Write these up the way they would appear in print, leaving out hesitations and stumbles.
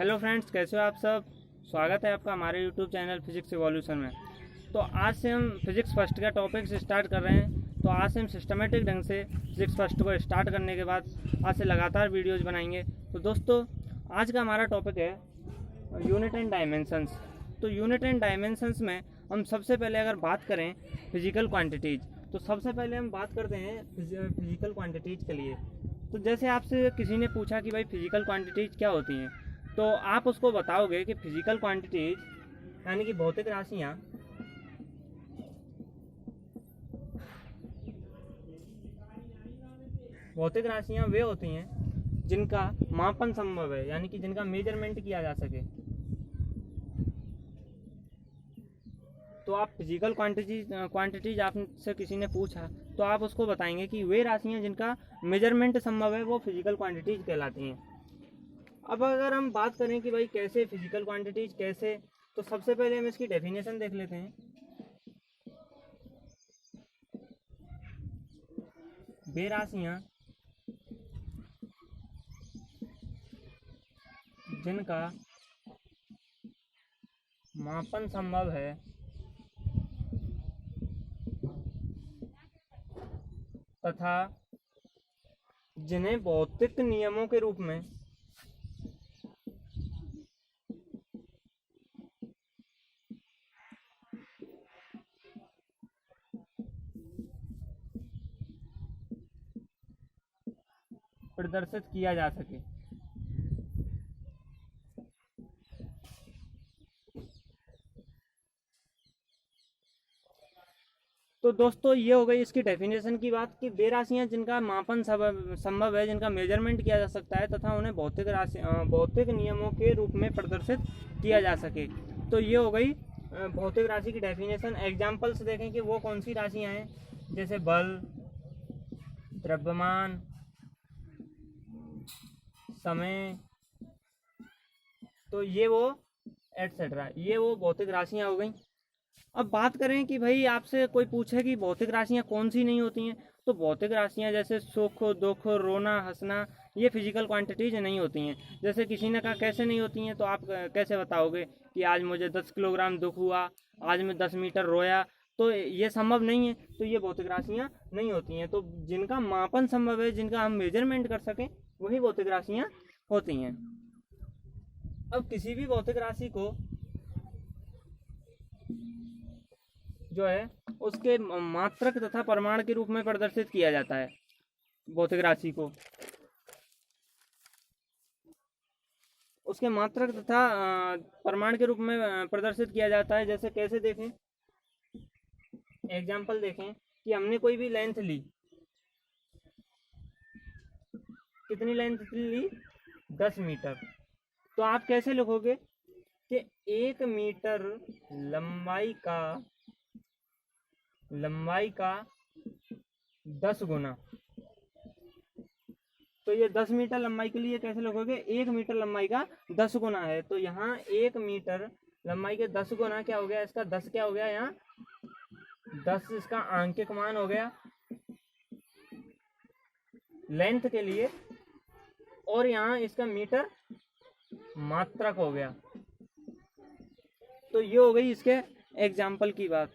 Hello friends, कैसे हो आप सब। स्वागत है आपका हमारे यूट्यूब चैनल फिजिक्स इवोल्यूशन में। तो आज से हम फिजिक्स फर्स्ट का टॉपिक से स्टार्ट कर रहे हैं। तो आज से हम सिस्टमेटिक ढंग से फिजिक्स फर्स्ट को स्टार्ट करने के बाद आज से लगातार वीडियोज़ बनाएंगे। तो दोस्तों, आज का हमारा टॉपिक है यूनिट एंड डायमेंशंस। तो यूनिट एंड डायमेंशंस में हम सबसे पहले अगर बात करें फिजिकल क्वांटिटीज़, तो सबसे पहले हम बात करते हैं फिजिकल क्वांटिटीज़ के लिए। तो जैसे आपसे किसी ने पूछा कि भाई फिजिकल क्वांटिटीज़ क्या होती हैं, तो आप उसको बताओगे कि फिजिकल क्वांटिटीज यानी कि भौतिक राशियाँ वे होती हैं जिनका मापन संभव है, यानी कि जिनका मेजरमेंट किया जा सके। तो आप फिजिकल क्वांटिटीज आपसे किसी ने पूछा तो आप उसको बताएंगे कि वे राशियाँ जिनका मेजरमेंट संभव है वो फिजिकल क्वांटिटीज कहलाती हैं। अब अगर हम बात करें कि भाई कैसे फिजिकल क्वांटिटीज कैसे, तो सबसे पहले हम इसकी डेफिनेशन देख लेते हैं। वे राशियां जिनका मापन संभव है तथा जिन्हें भौतिक नियमों के रूप में प्रदर्शित किया जा सके। तो दोस्तों, ये हो गई इसकी डेफिनेशन की बात कि वे राशियाँ जिनका मापन संभव है, जिनका मेजरमेंट किया जा सकता है तथा उन्हें भौतिक नियमों के रूप में प्रदर्शित किया जा सके। तो ये हो गई भौतिक राशि की डेफिनेशन। एग्जाम्पल्स देखें कि वो कौन सी राशियाँ हैं, जैसे बल, द्रव्यमान, समय, तो ये वो एटसेट्रा, ये वो भौतिक राशियाँ हो गई। अब बात करें कि भाई आपसे कोई पूछे कि भौतिक राशियाँ कौन सी नहीं होती हैं, तो भौतिक राशियाँ जैसे सुख, दुख, रोना, हंसना, ये फिजिकल क्वांटिटीज नहीं होती हैं। जैसे किसी ने कहा कैसे नहीं होती हैं, तो आप कैसे बताओगे कि आज मुझे 10 किलोग्राम दुख हुआ, आज मैं 10 मीटर रोया, तो ये संभव नहीं है। तो ये भौतिक राशियाँ नहीं होती हैं। तो जिनका मापन संभव है, जिनका हम मेजरमेंट कर सकें, वही भौतिक राशियाँ होती हैं। अब किसी भी भौतिक राशि को जो है उसके मात्रक तथा परिमाण के रूप में प्रदर्शित किया जाता है। भौतिक राशि को उसके मात्रक तथा परिमाण के रूप में प्रदर्शित किया जाता है। जैसे कैसे देखें, एग्जाम्पल देखें कि हमने कोई भी लेंथ ली, कितनी लेंथ ली, 10 मीटर। तो आप कैसे लिखोगे कि 1 मीटर लंबाई का 10 गुना। तो ये 10 मीटर लंबाई के लिए कैसे लिखोगे, 1 मीटर लंबाई का 10 गुना है। तो यहाँ 1 मीटर लंबाई के 10 गुना क्या हो गया, इसका 10 क्या हो गया, यहाँ 10 इसका आंकिक मान हो गया लेंथ के लिए, और यहाँ इसका मीटर मात्रक हो गया। तो ये हो गई इसके एग्जाम्पल की बात।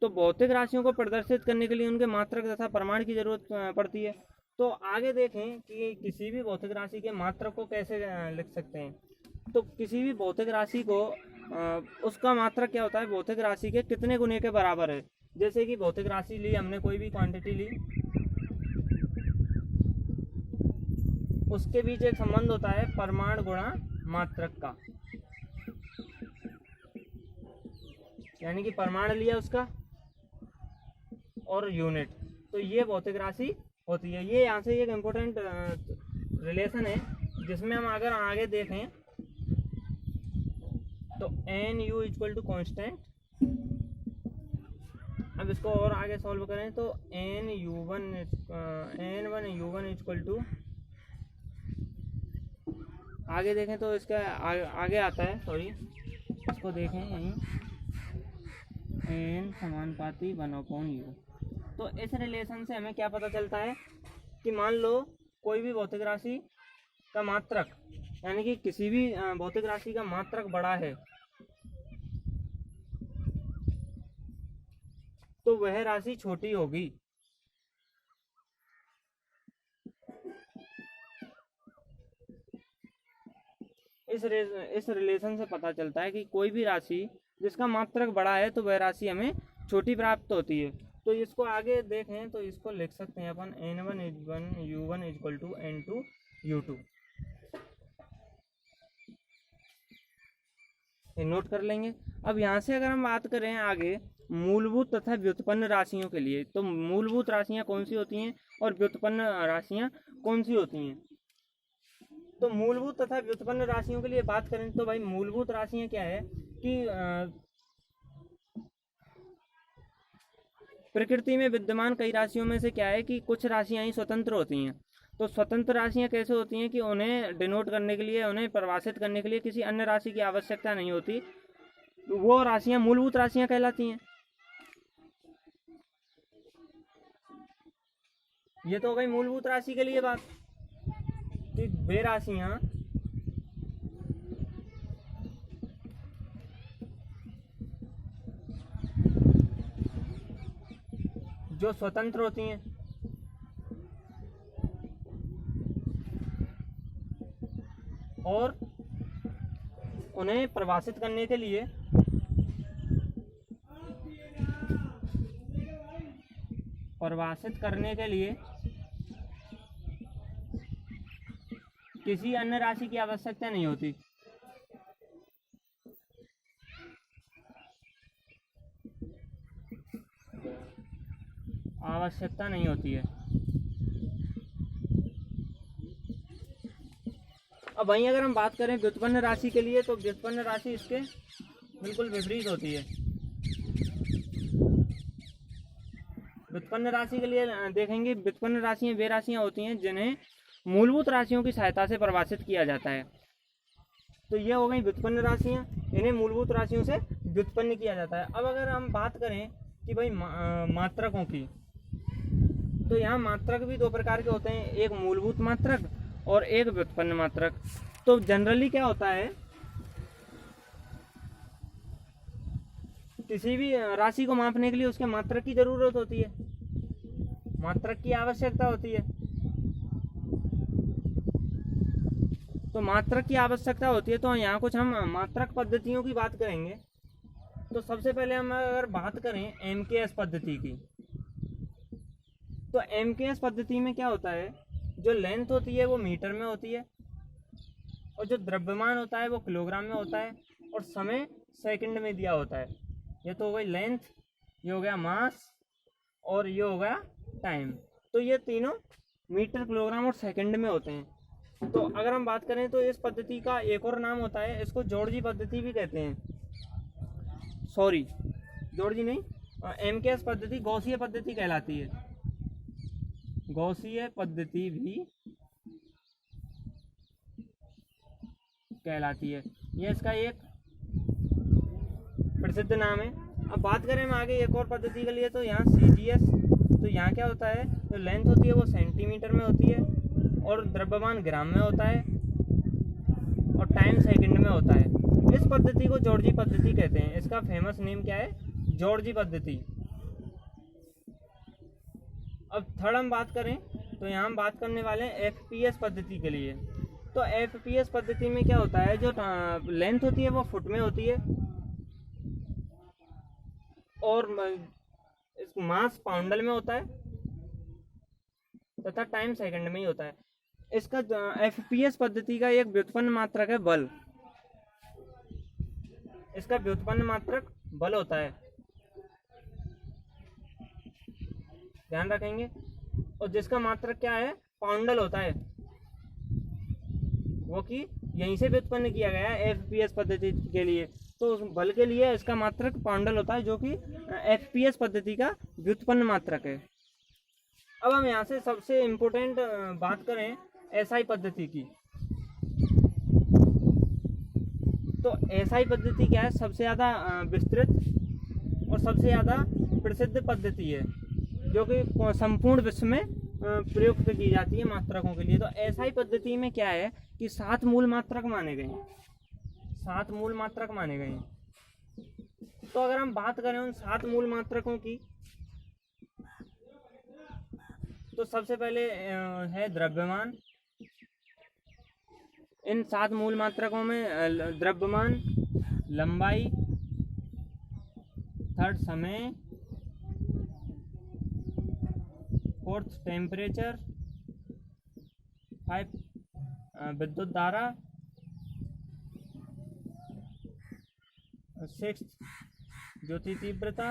तो भौतिक राशियों को प्रदर्शित करने के लिए उनके मात्रक तथा परिमाण की जरूरत पड़ती है। तो आगे देखें कि किसी भी भौतिक राशि के मात्रक को कैसे लिख सकते हैं। तो किसी भी भौतिक राशि को उसका मात्रक क्या होता है, भौतिक राशि के कितने गुने के बराबर है। जैसे कि भौतिक राशि ली हमने, कोई भी क्वांटिटी ली, उसके बीच एक संबंध होता है परिमाण गुणा मात्रक का, यानी कि परिमाण लिया उसका और यूनिट, तो ये भौतिक राशि होती है। ये यहाँ से एक इम्पोर्टेंट रिलेशन है जिसमें हम अगर आगे देखें तो n u equal to constant. अब इसको और आगे सॉल्व करें तो n one u one equal to, आगे देखें तो इसका आगे आता है, सॉरी इसको देखें यहीं, एन समानुपाती 1/u। तो इस रिलेशन से हमें क्या पता चलता है कि मान लो कोई भी भौतिक राशि का मात्रक यानी कि किसी भी भौतिक राशि का मात्रक बड़ा है तो वह राशि छोटी होगी। इस रिलेशन से पता चलता है कि कोई भी राशि जिसका मात्रक बड़ा है तो वह राशि हमें छोटी प्राप्त होती है। तो इसको आगे देखें तो इसको लिख सकते हैं अपन n1 equal to n2 u2, ये नोट कर लेंगे। अब यहाँ से अगर हम बात करें आगे मूलभूत तथा व्युत्पन्न राशियों के लिए, तो मूलभूत राशियाँ कौन सी होती हैं और व्युत्पन्न राशियाँ कौन सी होती हैं। तो मूलभूत तथा व्युत्पन्न राशियों के लिए बात करें तो भाई मूलभूत राशियाँ क्या है कि प्रकृति में विद्यमान कई राशियों में से क्या है कि कुछ राशियां ही स्वतंत्र होती हैं। तो स्वतंत्र राशियां कैसे होती हैं कि उन्हें डिनोट करने के लिए, उन्हें परिभाषित करने के लिए किसी अन्य राशि की आवश्यकता नहीं होती, वो राशियां मूलभूत राशियां कहलाती हैं। ये तो हो गई मूलभूत राशि के लिए बात कि वे राशियां जो स्वतंत्र होती हैं और उन्हें परिभाषित करने के लिए किसी अन्य राशि की आवश्यकता नहीं होती। है। अब वहीं अगर हम बात करें व्युत्पन्न राशि के लिए तो व्युत्पन्न राशि इसके बिल्कुल विपरीत होती है। व्युत्पन्न राशि के लिए देखेंगे, व्युत्पन्न राशियां वे राशियां होती हैं जिन्हें मूलभूत राशियों की सहायता से परिभाषित किया जाता है। तो ये हो गई व्युत्पन्न राशियां, इन्हें मूलभूत राशियों से व्युत्पन्न किया जाता है। अब अगर हम बात करें कि भाई मात्रकों की, तो यहाँ मात्रक भी दो प्रकार के होते हैं, एक मूलभूत मात्रक और एक व्युत्पन्न मात्रक। तो जनरली क्या होता है, किसी भी राशि को मापने के लिए उसके मात्रक की जरूरत होती है, मात्रक की आवश्यकता होती है। तो मात्रक की आवश्यकता होती है, तो यहाँ कुछ हम मात्रक पद्धतियों की बात करेंगे। तो सबसे पहले हम अगर बात करें MKS पद्धति की, तो MKS पद्धति में क्या होता है, जो लेंथ होती है वो मीटर में होती है और जो द्रव्यमान होता है वो किलोग्राम में होता है और समय सेकंड में दिया होता है। ये तो हो गई लेंथ, ये हो गया मास और ये हो गया टाइम। तो ये तीनों मीटर, किलोग्राम और सेकंड में होते हैं। तो अगर हम बात करें तो इस पद्धति का एक और नाम होता है, इसको जॉर्जी पद्धति भी कहते हैं। सॉरी, जॉर्जी नहीं, MKS पद्धति गॉसीय पद्धति कहलाती है। गॉसीय पद्धति भी कहलाती है, यह इसका एक प्रसिद्ध नाम है। अब बात करें हम आगे एक और पद्धति के लिए, तो यहाँ CGS, तो यहाँ क्या होता है, जो लेंथ होती है वो सेंटीमीटर में होती है और द्रव्यमान ग्राम में होता है और टाइम सेकंड में होता है। इस पद्धति को जॉर्जी पद्धति कहते हैं। इसका फेमस नेम क्या है, जॉर्जी पद्धति। अब थर्ड हम बात करें तो यहाँ हम बात करने वाले हैं FPS पद्धति के लिए। तो FPS पद्धति में क्या होता है, जो लेंथ होती है वो फुट में होती है और मास पाउंडल में होता है तथा टाइम सेकंड में ही होता है। इसका FPS पद्धति का एक व्युत्पन्न मात्रक है बल। इसका व्युत्पन्न मात्रक बल होता है, ध्यान रखेंगे। और जिसका मात्रक क्या है, पाउंडल होता है, वो कि यहीं से व्युत्पन्न किया गया है FPS पद्धति के लिए। तो उस बल के लिए इसका मात्रक पाउंडल होता है, जो कि FPS पद्धति का व्युत्पन्न मात्रक है। अब हम यहाँ से सबसे इम्पोर्टेंट बात करें SI पद्धति की, तो SI पद्धति क्या है, सबसे ज़्यादा विस्तृत और सबसे ज़्यादा प्रसिद्ध पद्धति है, जो कि संपूर्ण विश्व में प्रयुक्त की जाती है मात्रकों के लिए। तो एसआई पद्धति में क्या है कि 7 मूल मात्रक माने गए हैं, 7 मूल मात्रक माने गए हैं। तो अगर हम बात करें उन 7 मूल मात्रकों की, तो सबसे पहले है द्रव्यमान। इन 7 मूल मात्रकों में द्रव्यमान, लंबाई, थर्ड समय, फोर्थ टेम्परेचर, 5 विद्युत धारा, 6 ज्योति तीव्रता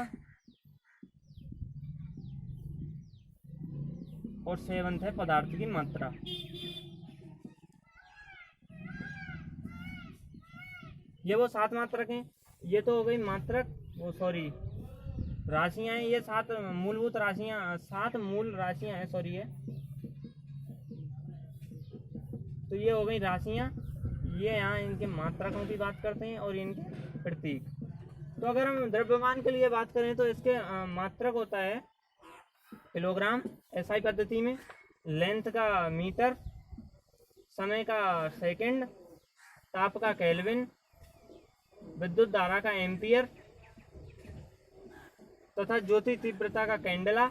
और 7 है पदार्थ की मात्रा। ये वो 7 मात्रक हैं। ये तो हो गई मात्रक, वो सॉरी राशियां हैं। ये 7 मूलभूत राशियां, 7 मूल राशियां हैं, सॉरी है। तो ये हो गई राशियां। ये यहाँ इनके मात्रकों की बात करते हैं और इनके प्रतीक। तो अगर हम द्रव्यमान के लिए बात करें तो इसके मात्रक होता है किलोग्राम एसआई पद्धति में, लेंथ का मीटर, समय का सेकंड, ताप का केल्विन, विद्युत धारा का एम्पियर तथा ज्योति तीव्रता का कैंडेला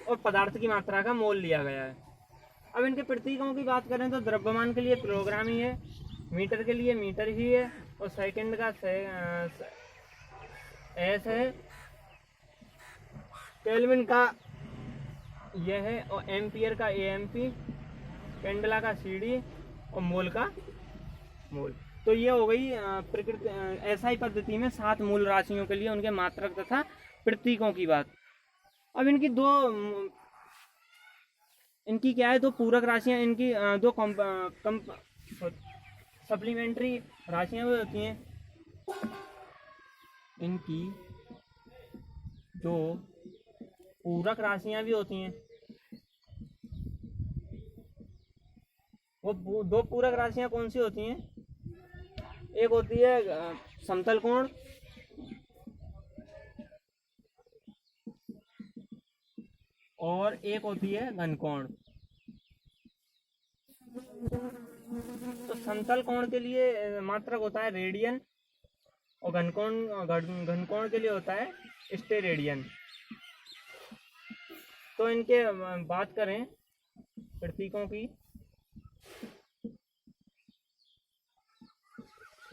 और पदार्थ की मात्रा का मोल लिया गया है। अब इनके प्रतीकों की बात करें तो द्रव्यमान के लिए किलोग्राम ही है, मीटर के लिए मीटर ही है और सेकंड का एस है, केल्विन का यह है और एम्पियर का एएमपी, कैंडेला का सीडी और मोल का मोल। तो ये हो गई प्रकृति एसआई पद्धति में 7 मूल राशियों के लिए उनके मात्रक तथा प्रतीकों की बात। अब इनकी क्या है, 2 पूरक राशियां, इनकी 2 सप्लीमेंट्री राशियां भी होती हैं। इनकी 2 पूरक राशियां भी होती हैं। वो 2 पूरक राशियां कौन सी होती हैं? एक होती है समतल कोण और एक होती है घनकोण। तो समतल कोण के लिए मात्रक होता है रेडियन और घनकोण के लिए होता है स्टेरेडियन। तो इनके बात करें प्रतीकों की,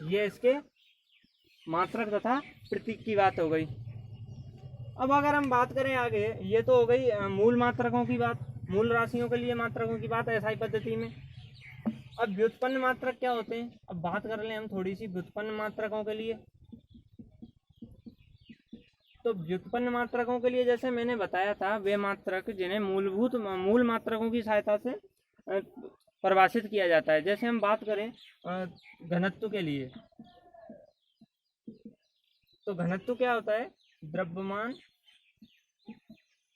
ये इसके मात्रक तथा प्रतीक की बात हो गई। अब अगर हम बात करें आगे, ये तो हो गई मूल मात्रकों की बात, मूल राशियों के लिए मात्रकों की बात एसआई पद्धति में। अब व्युत्पन्न मात्रक क्या होते हैं, अब बात कर लें हम थोड़ी सी व्युत्पन्न मात्रकों के लिए। तो व्युत्पन्न मात्रकों के लिए जैसे मैंने बताया था, वे मात्रक जिन्हें मूल मात्रकों की सहायता से परिभाषित किया जाता है। जैसे हम बात करें घनत्व के लिए, तो घनत्व क्या होता है? द्रव्यमान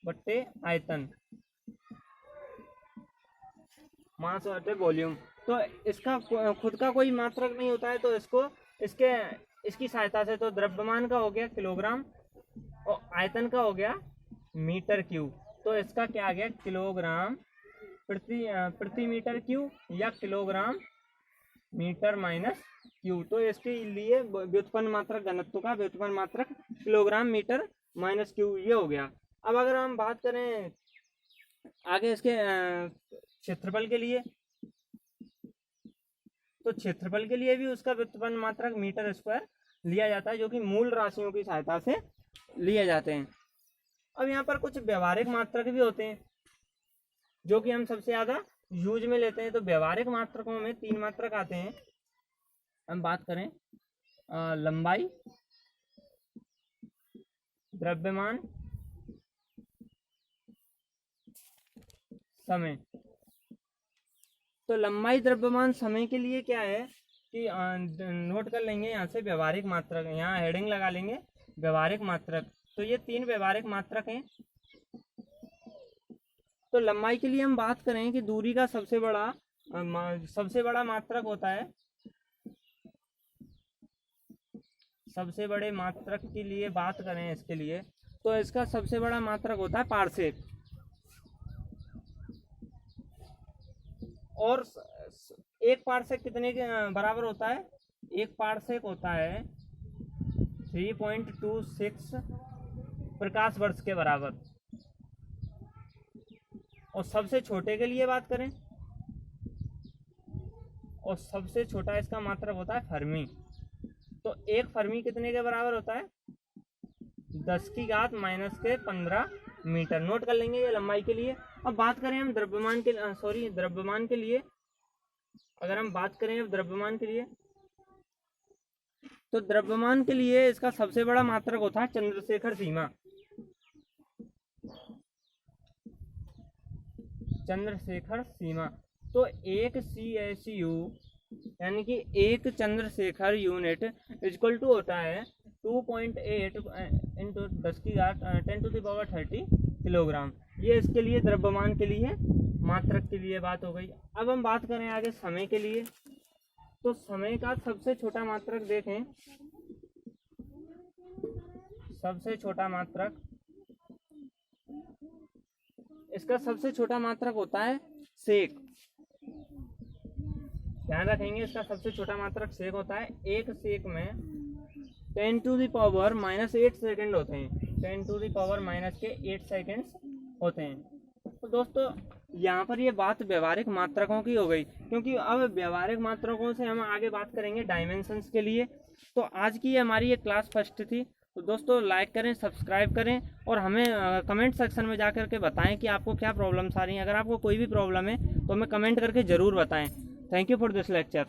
बट्टे आयतन, मास बट्टे वॉल्यूम। तो इसका खुद का कोई मात्रक नहीं होता है, तो इसकी सहायता से, तो द्रव्यमान का हो गया किलोग्राम और आयतन का हो गया मीटर क्यूब। तो इसका क्या आ गया? किलोग्राम प्रति मीटर क्यूब या किलोग्राम मीटर माइनस क्यू। तो इसके लिए व्युत्पन्न मात्रक घनत्व का व्युत्पन्न मात्रक किलोग्राम मीटर माइनस क्यू, ये हो गया। अब अगर हम बात करें आगे इसके क्षेत्रफल के लिए, तो क्षेत्रफल के लिए भी उसका व्युत्पन्न मात्रक मीटर स्क्वायर लिया जाता है, जो कि मूल राशियों की सहायता से लिए जाते हैं। अब यहाँ पर कुछ व्यवहारिक मात्रक भी होते हैं जो कि हम सबसे ज़्यादा यूज में लेते हैं। तो व्यवहारिक मात्रकों में 3 मात्रक आते हैं। हम बात करें लंबाई, द्रव्यमान, समय। तो लंबाई, द्रव्यमान, समय के लिए क्या है कि नोट कर लेंगे यहाँ से व्यवहारिक मात्रक, यहाँ हेडिंग लगा लेंगे व्यवहारिक मात्रक। तो ये 3 व्यवहारिक मात्रक हैं। तो लंबाई के लिए हम बात करें कि दूरी का सबसे बड़ा मात्रक होता है, सबसे बड़े मात्रक के लिए बात करें इसके लिए, तो इसका सबसे बड़ा मात्रक होता है पार्सेक। और एक पार्सेक कितने के बराबर होता है? एक पार्सेक होता है 3.26 प्रकाश वर्ष के बराबर। और सबसे छोटे के लिए बात करें, और सबसे छोटा इसका मात्रक होता है फर्मी। तो एक फर्मी कितने के बराबर होता है? 10⁻⁻15 मीटर। नोट कर लेंगे ये लंबाई के लिए। अब बात करें हम द्रव्यमान के द्रव्यमान के लिए, अगर हम बात करें अब द्रव्यमान के लिए, तो द्रव्यमान के लिए इसका सबसे बड़ा मात्रक होता है चंद्रशेखर सीमा। चंद्रशेखर सीमा। तो एक CSU यानी कि एक चंद्रशेखर यूनिट इक्वल टू होता है 2.8 इंटू 10⁻10⁻30 किलोग्राम। ये इसके लिए द्रव्यमान के लिए मात्रक के लिए बात हो गई। अब हम बात करें आगे समय के लिए, तो समय का सबसे छोटा मात्रक देखें, सबसे छोटा मात्रक, इसका सबसे छोटा मात्रक होता है सेक। ध्यान रखेंगे, इसका सबसे छोटा मात्रक सेक होता है। एक सेक में 10⁻⁻8 सेकंड होते हैं, 10⁻⁻8 सेकंड्स होते हैं। तो दोस्तों यहाँ पर ये बात व्यवहारिक मात्रकों की हो गई, क्योंकि अब व्यवहारिक मात्रकों से हम आगे बात करेंगे डायमेंशंस के लिए। तो आज की हमारी ये क्लास फर्स्ट थी। तो दोस्तों लाइक करें, सब्सक्राइब करें और हमें कमेंट सेक्शन में जा कर के बताएं कि आपको क्या प्रॉब्लम्स आ रही हैं। अगर आपको कोई भी प्रॉब्लम है तो हमें कमेंट करके ज़रूर बताएं। Thank you for this lecture.